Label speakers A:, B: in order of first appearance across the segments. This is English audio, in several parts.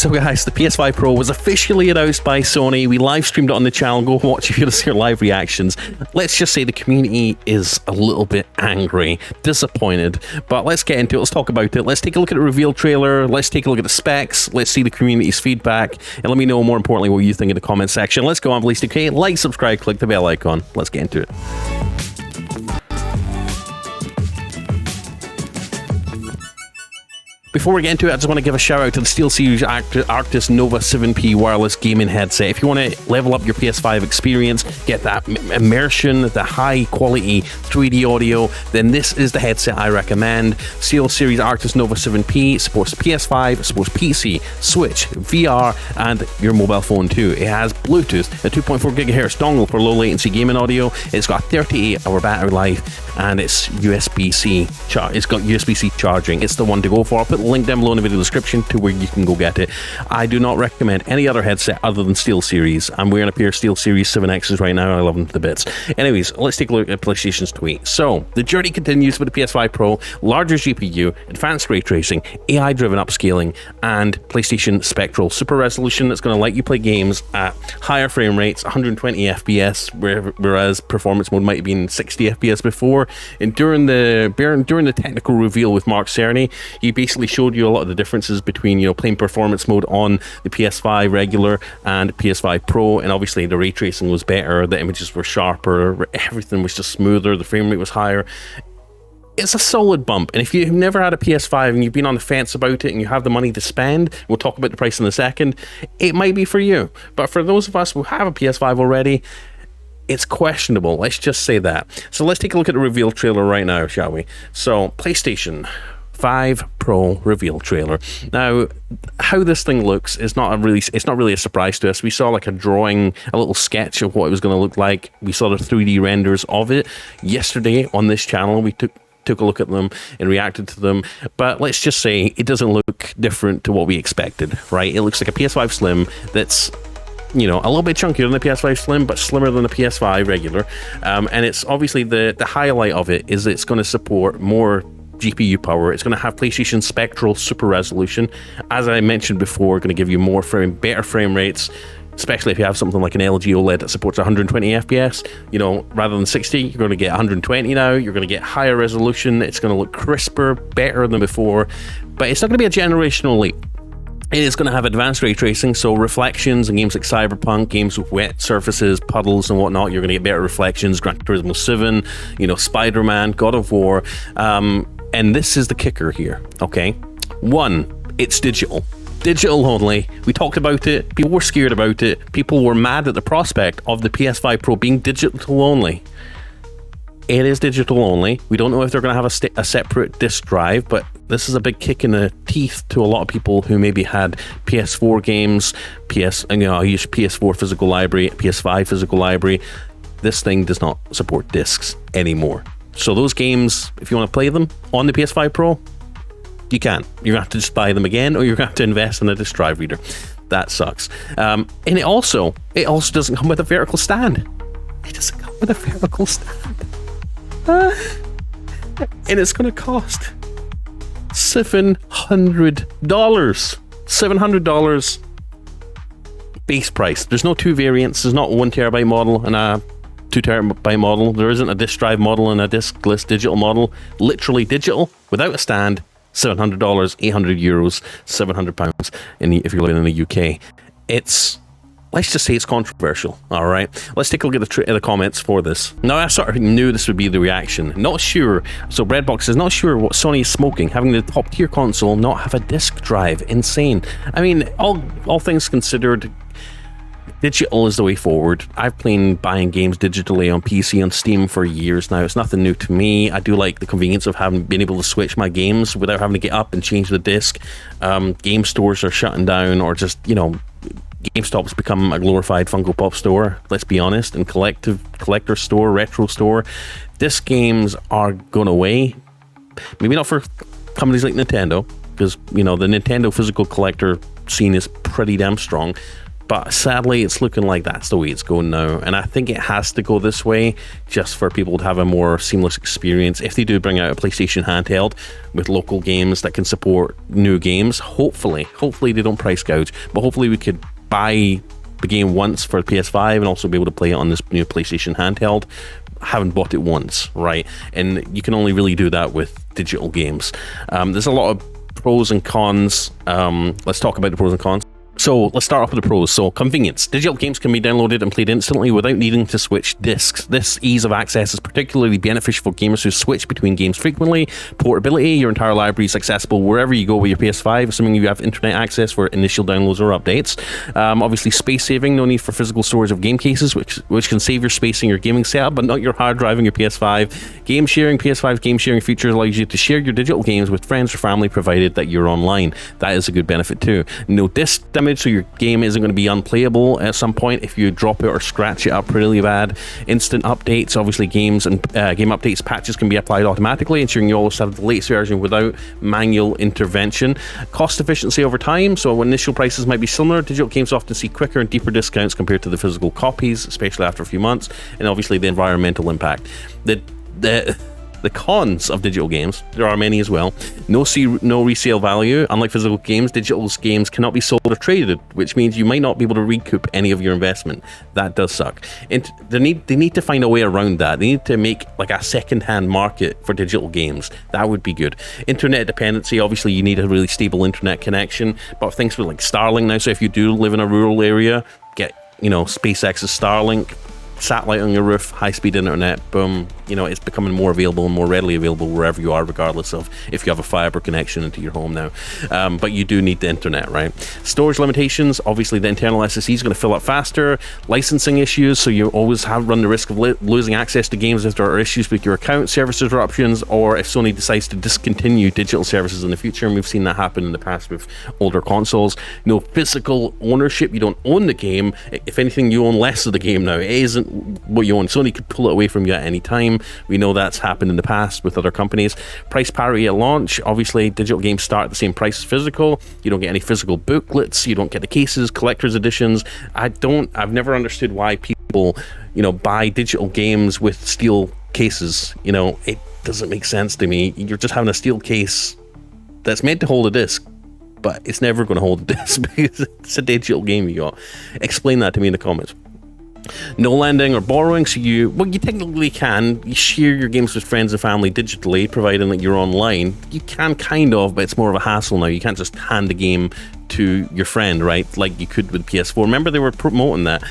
A: So guys, the PS5 Pro was officially announced by Sony. We live streamed it on the channel. Go watch if you want to see our live reactions. Let's just say the community is a little bit angry, disappointed, but let's get into it. Let's talk about it. Let's take a look at the reveal trailer. Let's take a look at the specs. Let's see the community's feedback, and let me know, more importantly, what you think in the comment section. Let's go on, please. Okay, like, subscribe, click the bell icon. Let's get into it. Before we get into it, I just want to give a shout out to the SteelSeries Arctis Nova 7P wireless gaming headset. If you want to level up your PS5 experience, get that immersion, the high quality 3D audio, then this is the headset I recommend. SteelSeries Arctis Nova 7P supports PS5, supports PC, Switch, VR, and your mobile phone too. It has Bluetooth, a 2.4 GHz dongle for low latency gaming audio. It's got 38-hour battery life, and it's USB-C. It's got USB-C charging. It's the one to go for. I'll put the link down below in the video description to where you can go get it. I do not recommend any other headset other than SteelSeries. I'm wearing a pair of SteelSeries 7Xs right now. I love them to bits. Anyways, let's take a look at PlayStation's tweet. So, the journey continues with the PS5 Pro, larger GPU, advanced ray tracing, AI-driven upscaling, and PlayStation Spectral Super Resolution that's going to let you play games at higher frame rates, 120 FPS, whereas performance mode might have been 60 FPS before. And during the technical reveal with Mark Cerny, he basically showed you a lot of the differences between, you know, playing performance mode on the PS5 regular and PS5 Pro, and obviously the ray tracing was better, the images were sharper, everything was just smoother, the frame rate was higher. It's a solid bump, and if you've never had a PS5 and you've been on the fence about it and you have the money to spend, we'll talk about the price in a second, it might be for you. But for those of us who have a PS5 already, it's questionable, let's just say that. So let's take a look at the reveal trailer right now, shall we? So, PlayStation 5 Pro reveal trailer. Now, how this thing looks is not really a surprise to us. We saw like a drawing, a little sketch of what it was going to look like. We saw the 3D renders of it yesterday on this channel. We took a look at them and reacted to them, but let's just say it doesn't look different to what we expected, right? It looks like a PS5 Slim that's, you know, a little bit chunkier than the PS5 Slim, but slimmer than the PS5 regular. And it's obviously the highlight of it is it's going to support more GPU power. It's going to have PlayStation Spectral Super Resolution. As I mentioned before, going to give you better frame rates, especially if you have something like an LG OLED that supports 120 FPS. You know, rather than 60, you're going to get 120 now. You're going to get higher resolution. It's going to look crisper, better than before, but it's not going to be a generational leap. It is going to have advanced ray tracing, so reflections in games like Cyberpunk, games with wet surfaces, puddles and whatnot, you're going to get better reflections. Gran Turismo 7, you know, Spider-Man, God of War, and this is the kicker here, okay? One, it's digital. Digital only. We talked about it. People were scared about it. People were mad at the prospect of the PS5 Pro being digital only. It is digital only. We don't know if they're going to have a separate disk drive, but this is a big kick in the teeth to a lot of people who maybe had PS4 games, I use PS4 physical library, PS5 physical library. This thing does not support discs anymore. So those games, if you want to play them on the PS5 Pro, you can't. You're going to have to just buy them again, or you're going to have to invest in a disk drive reader. That sucks. And it also doesn't come with a vertical stand. It doesn't come with a vertical stand. And it's going to cost $700. $700 base price. There's no two variants. There's not a 1 terabyte model and a 2 terabyte model. There isn't a disk drive model and a diskless digital model. Literally digital without a stand. $700, 800 euros, 700 pounds if you're living in the UK. Let's just say it's controversial, all right? Let's take a look at the comments for this. Now, I sort of knew this would be the reaction. Not sure. So Redbox is not sure what Sony is smoking, having the top-tier console not have a disk drive. Insane. I mean, all things considered, digital is the way forward. I've been buying games digitally on PC and Steam for years now. It's nothing new to me. I do like the convenience of being able to switch my games without having to get up and change the disc. Game stores are shutting down, or just, you know, GameStop's become a glorified Funko Pop store, let's be honest, and collector store, retro store. Disc games are going away. Maybe not for companies like Nintendo, because, you know, the Nintendo physical collector scene is pretty damn strong. But sadly, it's looking like that's the way it's going now. And I think it has to go this way just for people to have a more seamless experience. If they do bring out a PlayStation handheld with local games that can support new games, hopefully they don't price gouge, but hopefully we could buy the game once for PS5 and also be able to play it on this new PlayStation handheld. Haven't bought it once, right? And you can only really do that with digital games. There's a lot of pros and cons. Let's talk about the pros and cons. So let's start off with the pros. So convenience. Digital games can be downloaded and played instantly without needing to switch discs. This ease of access is particularly beneficial for gamers who switch between games frequently. Portability. Your entire library is accessible wherever you go with your PS5, assuming you have internet access for initial downloads or updates. Obviously space saving. No need for physical storage of game cases, which can save your space in your gaming setup, but not your hard drive in your PS5. Game sharing. PS5's game sharing feature allows you to share your digital games with friends or family, provided that you're online. That is a good benefit too. No disc damage, so your game isn't going to be unplayable at some point if you drop it or scratch it up really bad. Instant updates. Obviously games and game updates, patches can be applied automatically, ensuring you always have the latest version without manual intervention. Cost efficiency over time. So when initial prices might be similar, digital games often see quicker and deeper discounts compared to the physical copies, especially after a few months. And obviously the environmental impact. The cons of digital games, there are many as well. No resale value. Unlike physical games, digital games cannot be sold or traded, which means you might not be able to recoup any of your investment. That does suck. And they need to find a way around that. They need to make like a second-hand market for digital games. That would be good. Internet dependency. Obviously, you need a really stable internet connection. But things with like Starlink now. So if you do live in a rural area, get SpaceX's Starlink. Satellite on your roof, high-speed internet, boom, it's becoming more available and more readily available wherever you are, regardless of if you have a fiber connection into your home now. But you do need the internet, right? Storage limitations. Obviously the internal SSD is going to fill up faster. Licensing issues, so you always run the risk of losing access to games if there are issues with your account, service interruptions, or if Sony decides to discontinue digital services in the future, and we've seen that happen in the past with older consoles. No physical ownership. You don't own the game. If anything, you own less of the game now. It isn't what you own. Sony could pull it away from you at any time. We know that's happened in the past with other companies. Price parity at launch. Obviously digital games start at the same price as physical. You don't get any physical booklets, you don't get the cases, collector's editions. I've never understood why people buy digital games with steel cases. It doesn't make sense to me. You're just having a steel case that's meant to hold a disc, but it's never going to hold a disc because it's a digital game you got. Explain that to me in the comments. No lending or borrowing, so you technically can. You share your games with friends and family digitally, providing that you're online. You can kind of, but it's more of a hassle now. You can't just hand a game to your friend, right? Like you could with PS4. Remember they were promoting that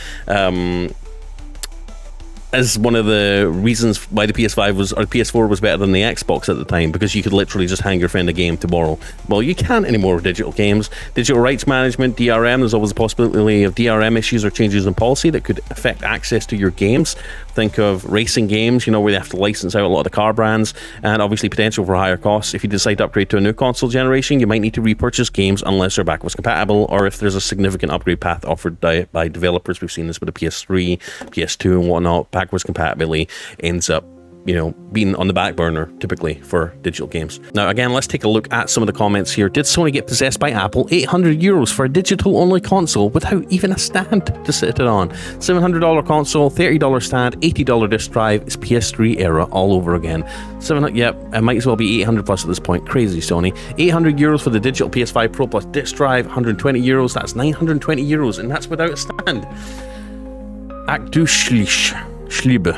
A: as one of the reasons why the PS4 was better than the Xbox at the time, because you could literally just hand your friend a game to borrow. Well, you can't anymore with digital games. Digital rights management, DRM, there's always a possibility of DRM issues or changes in policy that could affect access to your games. Think of racing games, where they have to license out a lot of the car brands, and obviously potential for higher costs. If you decide to upgrade to a new console generation, you might need to repurchase games unless they're backwards compatible, or if there's a significant upgrade path offered by developers. We've seen this with the PS3, PS2 and whatnot. Backwards compatibility ends up being on the back burner typically for digital games. Now again, let's take a look at some of the comments here. Did Sony get possessed by Apple? €800 for a digital only console without even a stand to sit it on. $700 console, $30 stand, $80 disc drive. It's PS3 era all over again. It might as well be 800 plus at this point. Crazy Sony. €800 for the digital PS5 Pro plus disc drive, €120. That's €920, and that's without a stand. Schliebe.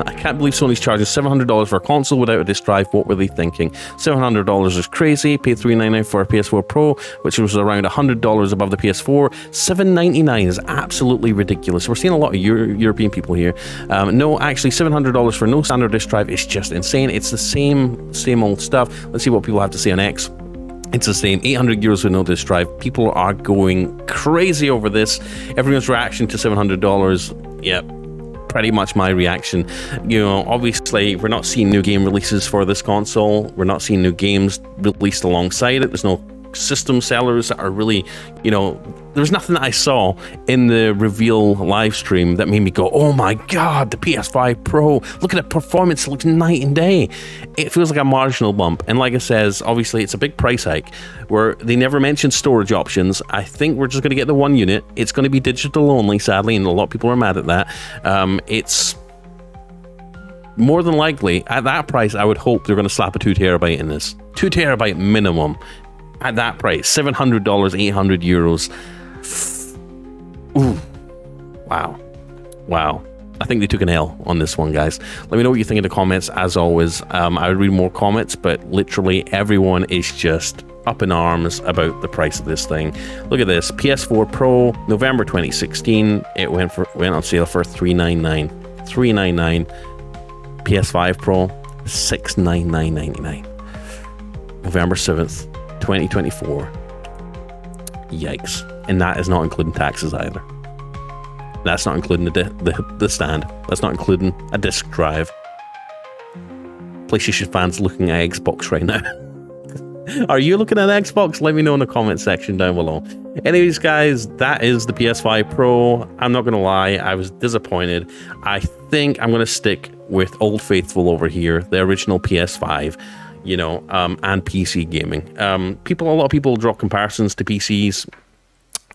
A: I can't believe Sony's charging $700 for a console without a disc drive. What were they thinking? $700 is crazy. Paid $399 for a PS4 Pro, which was around $100 above the PS4. $799 is absolutely ridiculous. We're seeing a lot of European people here. No, actually, $700 for no standard disc drive is just insane. It's the same old stuff. Let's see what people have to say on X. It's the same. €800 with no disc drive. People are going crazy over this. Everyone's reaction to $700. Yep. Pretty much my reaction. Obviously we're not seeing new game releases for this console. We're not seeing new games released alongside it. There's no system sellers that are really, you know, there's nothing that I saw in the reveal live stream that made me go, oh my God, the PS5 Pro, look at the performance, it looks night and day. It feels like a marginal bump. And like I says, obviously it's a big price hike where they never mentioned storage options. I think we're just going to get the one unit. It's going to be digital only, sadly, and a lot of people are mad at that. It's more than likely, at that price, I would hope they're going to slap a 2 terabyte in this. 2 terabyte minimum. At that price, $700, 800 euros. Ooh. Wow. I think they took an L on this one, guys. Let me know what you think in the comments. As always, I would read more comments, but literally everyone is just up in arms about the price of this thing. Look at this. PS4 Pro, November 2016. It went on sale for $399. $399. PS5 Pro, $699.99. November 7th, 2024. Yikes. And that is not including taxes either. That's not including the stand. That's not including a disc drive. PlayStation fans looking at Xbox right now. Are you looking at Xbox? Let me know in the comment section down below. Anyways, guys, that is the PS5 Pro. I'm not going to lie, I was disappointed. I think I'm going to stick with Old Faithful over here, the original PS5, you know, and PC gaming. A lot of people draw comparisons to PCs.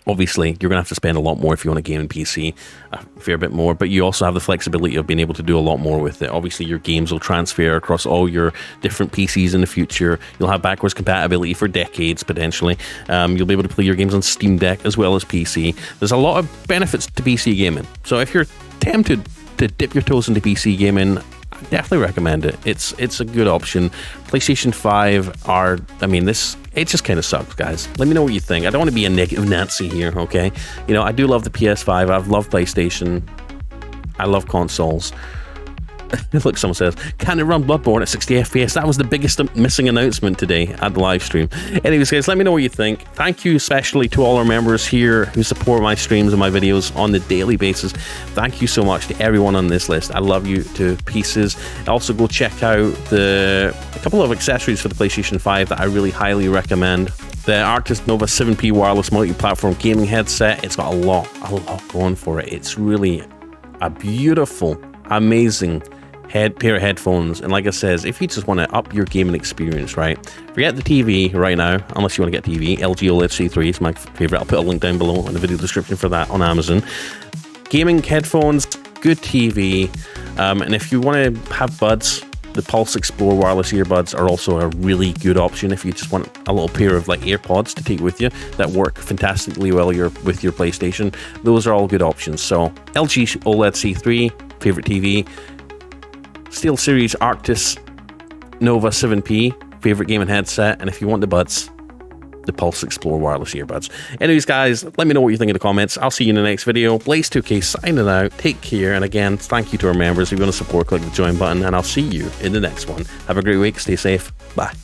A: Obviously, you're going to have to spend a lot more if you want to game in PC, a fair bit more, but you also have the flexibility of being able to do a lot more with it. Obviously, your games will transfer across all your different PCs in the future. You'll have backwards compatibility for decades, potentially. You'll be able to play your games on Steam Deck as well as PC. There's a lot of benefits to PC gaming. So if you're tempted to dip your toes into PC gaming, I definitely recommend it. It's a good option. PlayStation 5 it just kind of sucks, guys. Let me know what you think. I don't want to be a negative Nancy here, okay? You know, I do love the PS5. I've loved PlayStation. I love consoles. Look, someone says, can it run Bloodborne at 60 FPS? That was the biggest missing announcement today at the live stream. Anyways, guys, let me know what you think. Thank you especially to all our members here who support my streams and my videos on the daily basis. Thank you so much to everyone on this list. I love you to pieces. Also, go check out a couple of accessories for the PlayStation 5 that I really highly recommend. The Arctis Nova 7P wireless multi-platform gaming headset. It's got a lot going for it. It's really a beautiful, amazing pair of headphones. And like I says, if you just want to up your gaming experience, right, forget the TV right now, unless you want to get TV. LG OLED C3 is my favorite. I'll put a link down below in the video description for that on Amazon. Gaming headphones, good TV, and if you want to have buds, the Pulse Explore wireless earbuds are also a really good option if you just want a little pair of like AirPods to take with you that work fantastically well with your PlayStation. Those are all good options. So LG OLED C3, favorite TV. SteelSeries Arctis Nova 7P, favorite gaming headset, and if you want the buds, the Pulse Explore wireless earbuds. Anyways, guys, let me know what you think in the comments. I'll see you in the next video. Blaze2K signing out. Take care, and again, thank you to our members. If you want to support, click the join button, and I'll see you in the next one. Have a great week. Stay safe. Bye.